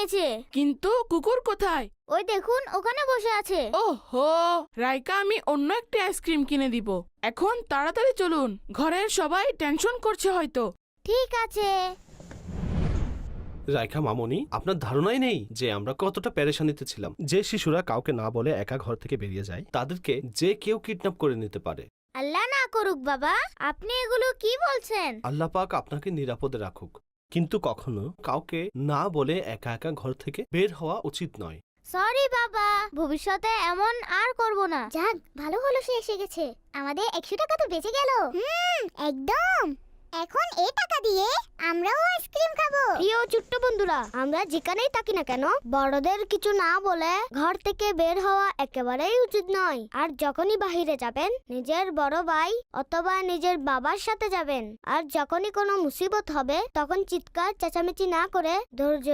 নিয়েছে। কিন্তু কুকুর কোথায়? ওই দেখুন ওখানে বসে আছে। ওহো, রাইকা, আমি অন্য একটা আইসক্রিম কিনে দিব। এখন তাড়াতাড়ি চলুন, ঘরের সবাই টেনশন করছে হয়তো। ঠিক আছে। রাইকা মামনি, আপনার ধারণাই নেই যে আমরা কতটা পেরেশানিতে ছিলাম। যে শিশুরা কাউকে না বলে একা ঘর থেকে বেরিয়ে যায়, তাদেরকে যে কেউ কিডন্যাপ করে নিতে পারে। আল্লাহ না করুক বাবা, আপনি এগুলো কি বলছেন? আল্লাহ পাক আপনাকে নিরাপদে রাখুক, কিন্তু কখনো কাউকে না বলে একা একা ঘর থেকে বের হওয়া উচিত নয়। সরি বাবা, ভবিষ্যতে এমন আর করব না। যাক, ভালো হলো সে এসে গেছে। আমাদের 100 টাকা তো বেঁচে গেল। একদম। এখন এই টাকা দিয়ে আমরাও আইসক্রিম খাবো। প্রিয় ছোট্ট বন্ধুরা, আমরা যেখানেই থাকি না কেন বড়দের কিছু না বলে ঘর থেকে বের হওয়া একেবারেই উচিত নয়। আর যখনই বাহিরে যাবেন নিজের বড় ভাই অথবা নিজের বাবার সাথে যাবেন। আর যখনই কোনো মুসিবত হবে তখন চিৎকার চেঁচামেচি না করে ধৈর্য